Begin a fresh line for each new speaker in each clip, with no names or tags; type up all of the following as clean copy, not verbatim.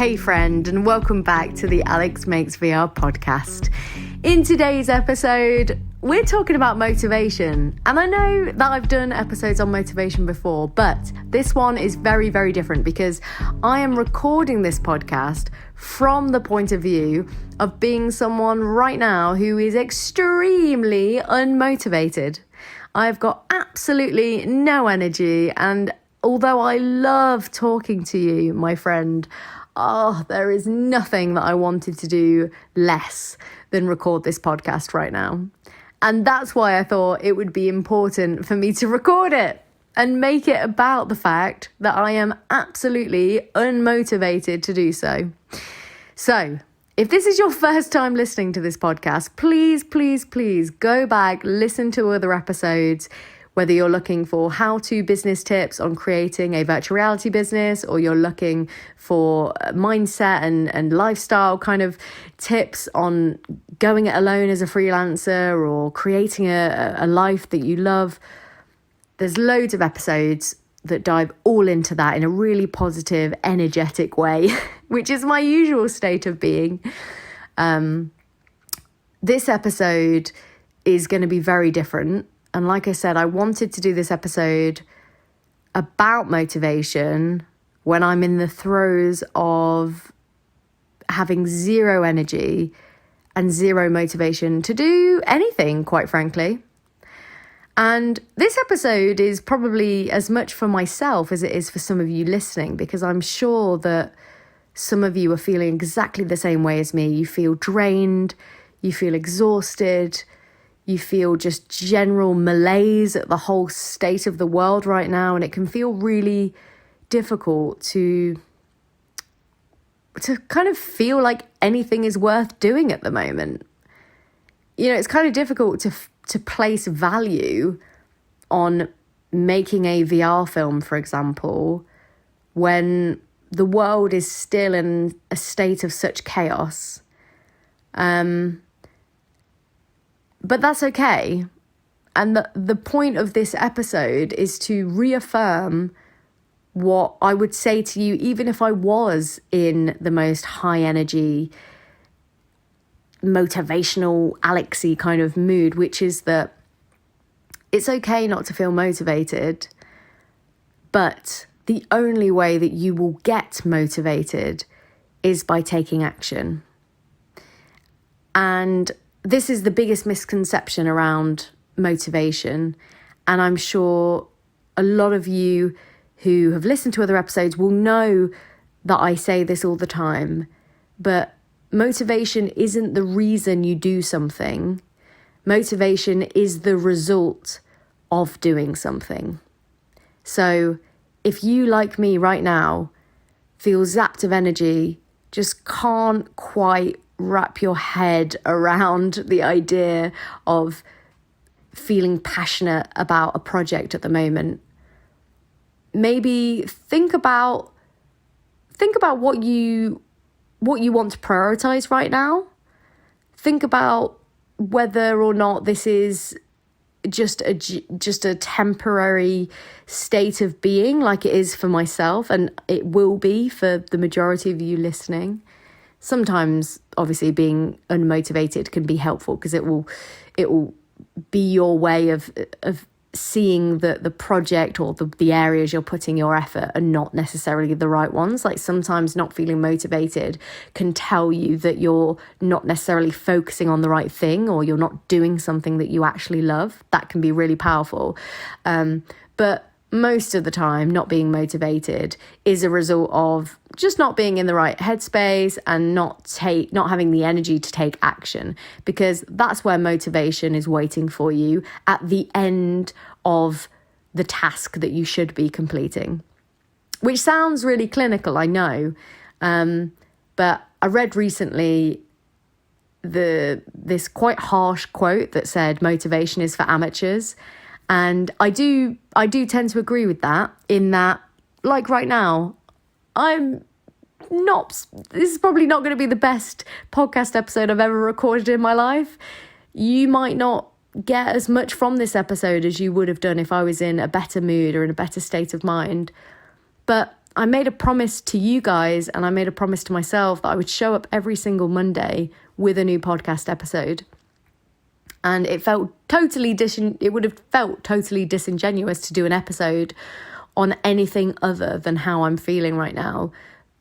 Hey friend, and welcome back to the Alex Makes VR podcast. In today's episode, we're talking about motivation. And I know that I've done episodes on motivation before, but this one is very, very different because I am recording this podcast from the point of view of being someone right now who is extremely unmotivated. I've got absolutely no energy, and although I love talking to you, my friend, there is nothing that I wanted to do less than record this podcast right now. And that's why I thought it would be important for me to record it and make it about the fact that I am absolutely unmotivated to do so. So, if this is your first time listening to this podcast, please go back, listen to other episodes. Whether you're looking for how-to business tips on creating a virtual reality business, or you're looking for mindset and lifestyle kind of tips on going it alone as a freelancer or creating a life that you love, there's loads of episodes that dive all into that in a really positive, energetic way, which is my usual state of being. This episode is going to be very different. And like I said, I wanted to do this episode about motivation when I'm in the throes of having zero energy and zero motivation to do anything, quite frankly. And this episode is probably as much for myself as it is for some of you listening, because I'm sure that some of you are feeling exactly the same way as me. You feel drained, you feel exhausted, you feel just general malaise at the whole state of the world right now, and it can feel really difficult to kind of feel like anything is worth doing at the moment. You know, it's kind of difficult to place value on making a VR film, for example, when the world is still in a state of such chaos. But that's okay. And the point of this episode is to reaffirm what I would say to you, even if I was in the most high energy, motivational, Alexy kind of mood, which is that it's okay not to feel motivated, but the only way that you will get motivated is by taking action. And this is the biggest misconception around motivation. And I'm sure a lot of you who have listened to other episodes will know that I say this all the time. But motivation isn't the reason you do something. Motivation is the result of doing something. So if you, like me right now, feel zapped of energy, just can't quite wrap your head around the idea of feeling passionate about a project at the moment, maybe think about what you want to prioritize right now. Think about whether or not this is just a temporary state of being, like it is for myself, and it will be for the majority of you listening. Sometimes, obviously, being unmotivated can be helpful because it will be your way of seeing that the project or the areas you're putting your effort are not necessarily the right ones. Like sometimes not feeling motivated can tell you that you're not necessarily focusing on the right thing, or you're not doing something that you actually love. That can be really powerful. But most of the time, not being motivated is a result of just not being in the right headspace and not having the energy to take action, because that's where motivation is waiting for you at the end of the task that you should be completing. Which sounds really clinical, I know, but I read recently this quite harsh quote that said motivation is for amateurs. And I do tend to agree with that, in that, like right now, this is probably not going to be the best podcast episode I've ever recorded in my life. You might not get as much from this episode as you would have done if I was in a better mood or in a better state of mind. But I made a promise to you guys, and I made a promise to myself that I would show up every single Monday with a new podcast episode. And it would have felt totally disingenuous to do an episode on anything other than how I'm feeling right now.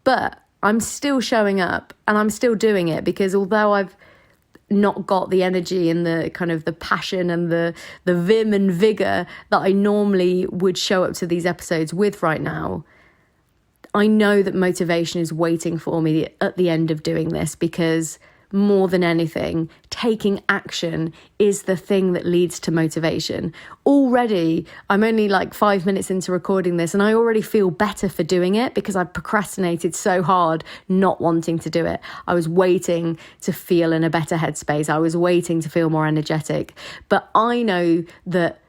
But I'm still showing up, and I'm still doing it, because although I've not got the energy and the kind of the passion and the vim and vigor that I normally would show up to these episodes with right now, I know that motivation is waiting for me at the end of doing this, because more than anything, taking action is the thing that leads to motivation. Already, I'm only like 5 minutes into recording this, and I already feel better for doing it, because I procrastinated so hard not wanting to do it. I was waiting to feel in a better headspace. I was waiting to feel more energetic. But I know that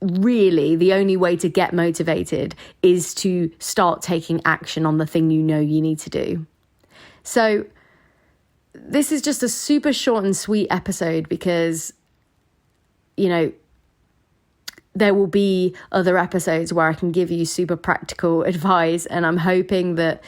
really the only way to get motivated is to start taking action on the thing you know you need to do. So this is just a super short and sweet episode, because, you know, there will be other episodes where I can give you super practical advice. And I'm hoping that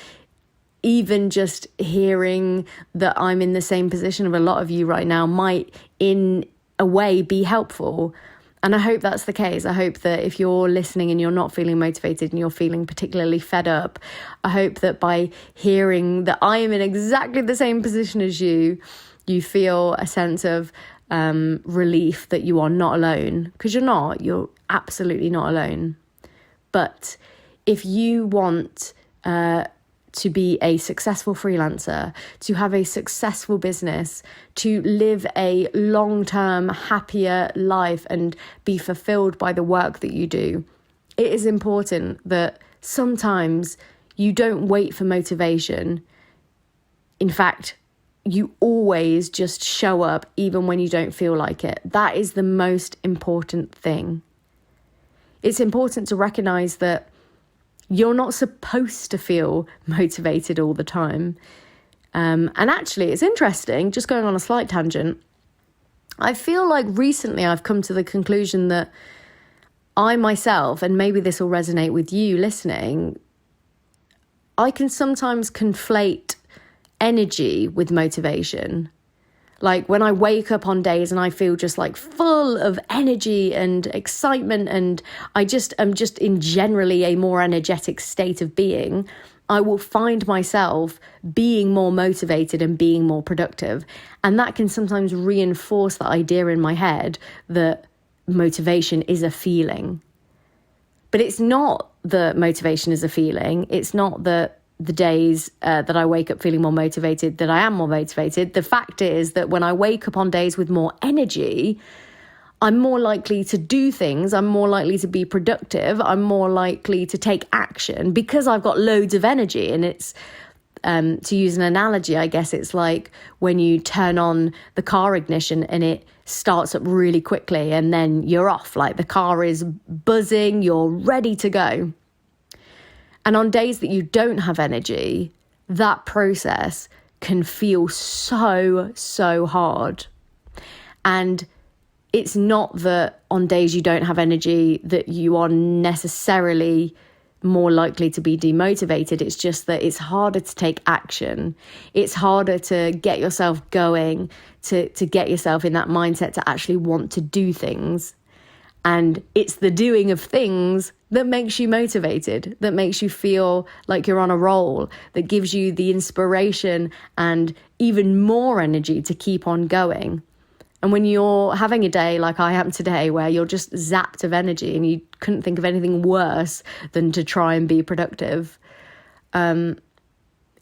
even just hearing that I'm in the same position of a lot of you right now might, in a way, be helpful. And I hope that's the case. I hope that if you're listening and you're not feeling motivated and you're feeling particularly fed up, I hope that by hearing that I am in exactly the same position as you, you feel a sense of relief that you are not alone. Because you're absolutely not alone. But if you want to be a successful freelancer, to have a successful business, to live a long-term, happier life and be fulfilled by the work that you do, it is important that sometimes you don't wait for motivation. In fact, you always just show up even when you don't feel like it. That is the most important thing. It's important to recognize that you're not supposed to feel motivated all the time. And actually, it's interesting, just going on a slight tangent, I feel like recently I've come to the conclusion that I myself, and maybe this will resonate with you listening, I can sometimes conflate energy with motivation. Like when I wake up on days and I feel just like full of energy and excitement, and I'm just in generally a more energetic state of being, I will find myself being more motivated and being more productive. And that can sometimes reinforce the idea in my head that motivation is a feeling. But it's not that motivation is a feeling. It's not that the days that I wake up feeling more motivated, that I am more motivated. The fact is that when I wake up on days with more energy, I'm more likely to do things. I'm more likely to be productive. I'm more likely to take action because I've got loads of energy. And it's, to use an analogy, I guess it's like when you turn on the car ignition and it starts up really quickly and then you're off. Like the car is buzzing, you're ready to go. And on days that you don't have energy, that process can feel so hard. And it's not that on days you don't have energy that you are necessarily more likely to be demotivated. It's just that it's harder to take action. It's harder to get yourself going, to get yourself in that mindset to actually want to do things. And it's the doing of things that makes you motivated, that makes you feel like you're on a roll, that gives you the inspiration and even more energy to keep on going. And when you're having a day like I am today, where you're just zapped of energy and you couldn't think of anything worse than to try and be productive,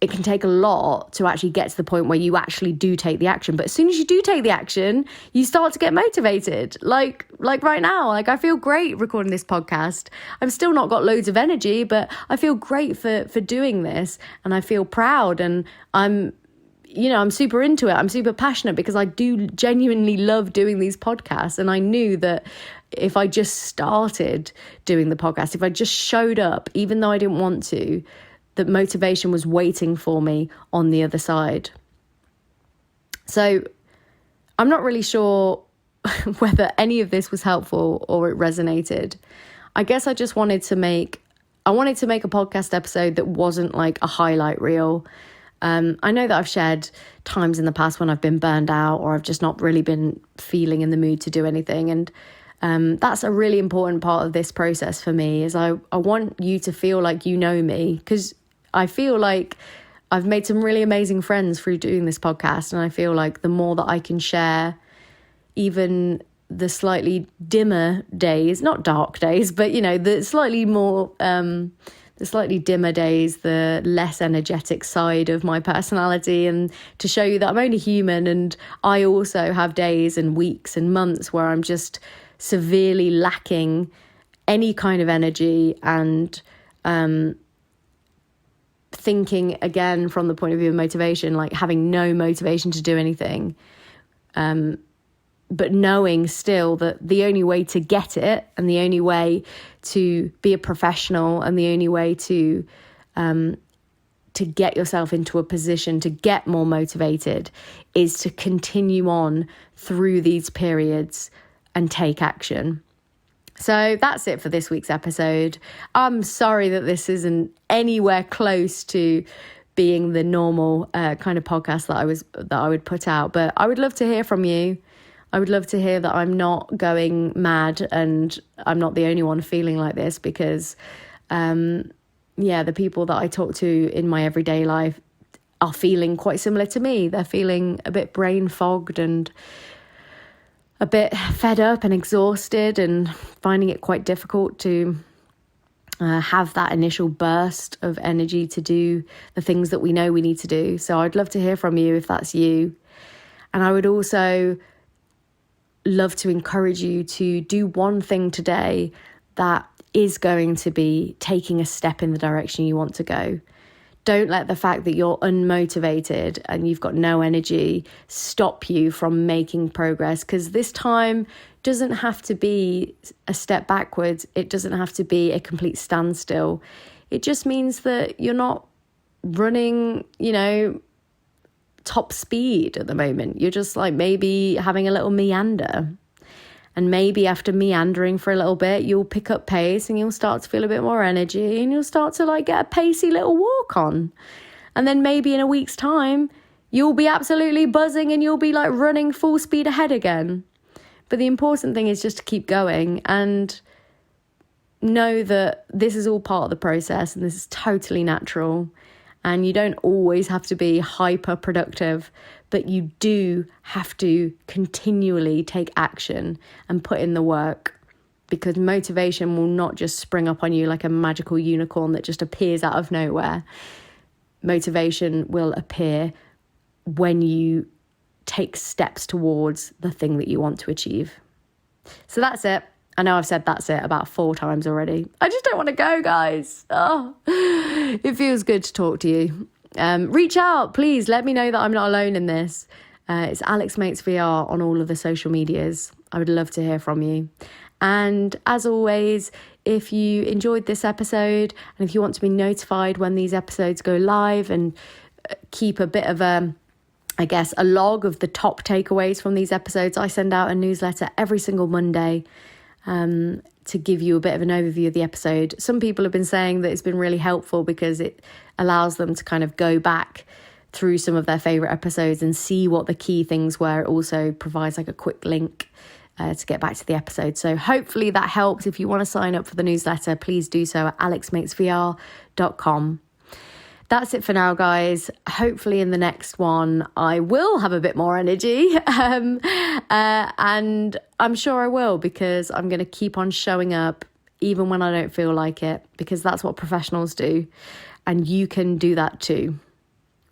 it can take a lot to actually get to the point where you actually do take the action. But as soon as you do take the action, you start to get motivated. Like right now, like I feel great recording this podcast. I'm still not got loads of energy, but I feel great for doing this, and I feel proud, and I'm super into it. I'm super passionate because I do genuinely love doing these podcasts. And I knew that if I just started doing the podcast, if I just showed up, even though I didn't want to, that motivation was waiting for me on the other side. So I'm not really sure whether any of this was helpful or it resonated. I guess I just wanted to make I wanted to make a podcast episode that wasn't like a highlight reel. I know that I've shared times in the past when I've been burned out or I've just not really been feeling in the mood to do anything. And that's a really important part of this process for me, is I want you to feel like you know me, because I feel like I've made some really amazing friends through doing this podcast. And I feel like the more that I can share even the slightly dimmer days, not dark days, but, the slightly more, the slightly dimmer days, the less energetic side of my personality, and to show you that I'm only human and I also have days and weeks and months where I'm just severely lacking any kind of energy and thinking again from the point of view of motivation, like having no motivation to do anything. But knowing still that the only way to get it, and the only way to be a professional, and the only way to get yourself into a position to get more motivated, is to continue on through these periods and take action. So that's it for this week's episode. I'm sorry that this isn't anywhere close to being the normal kind of podcast that I would put out, but I would love to hear from you. I would love to hear that I'm not going mad and I'm not the only one feeling like this, because, the people that I talk to in my everyday life are feeling quite similar to me. They're feeling a bit brain fogged and a bit fed up and exhausted, and finding it quite difficult to have that initial burst of energy to do the things that we know we need to do. So I'd love to hear from you if that's you. And I would also love to encourage you to do one thing today that is going to be taking a step in the direction you want to go. Don't let the fact that you're unmotivated and you've got no energy stop you from making progress, because this time doesn't have to be a step backwards. It doesn't have to be a complete standstill. It just means that you're not running, top speed at the moment. You're just like maybe having a little meander, and maybe after meandering for a little bit you'll pick up pace and you'll start to feel a bit more energy and you'll start to like get a pacey little walk on, and then maybe in a week's time you'll be absolutely buzzing and you'll be like running full speed ahead again. But the important thing is just to keep going and know that this is all part of the process and this is totally natural. And you don't always have to be hyper productive, but you do have to continually take action and put in the work, because motivation will not just spring up on you like a magical unicorn that just appears out of nowhere. Motivation will appear when you take steps towards the thing that you want to achieve. So that's it. I know I've said that's it about 4 times already. I just don't want to go, guys. Oh, it feels good to talk to you. Reach out, please. Let me know that I'm not alone in this. It's Alex Makes VR on all of the social medias. I would love to hear from you. And as always, if you enjoyed this episode and if you want to be notified when these episodes go live and keep a bit of a log of the top takeaways from these episodes, I send out a newsletter every single Monday to give you a bit of an overview of the episode. Some people have been saying that it's been really helpful because it allows them to kind of go back through some of their favourite episodes and see what the key things were. It also provides like a quick link to get back to the episode. So hopefully that helps. If you want to sign up for the newsletter, please do so at alexmakesvr.com. That's it for now, guys. Hopefully in the next one, I will have a bit more energy. And I'm sure I will, because I'm going to keep on showing up even when I don't feel like it, because that's what professionals do. And you can do that too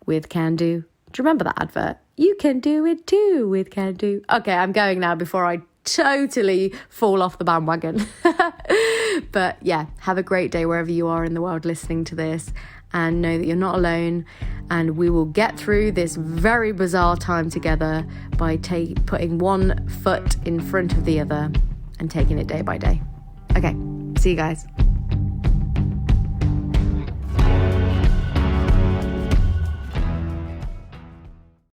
with Can Do. Do you remember that advert? You can do it too with Can Do. Okay, I'm going now before I totally fall off the bandwagon. But yeah, have a great day wherever you are in the world listening to this. And know that you're not alone, and we will get through this very bizarre time together by putting one foot in front of the other and taking it day by day. Okay, see you guys.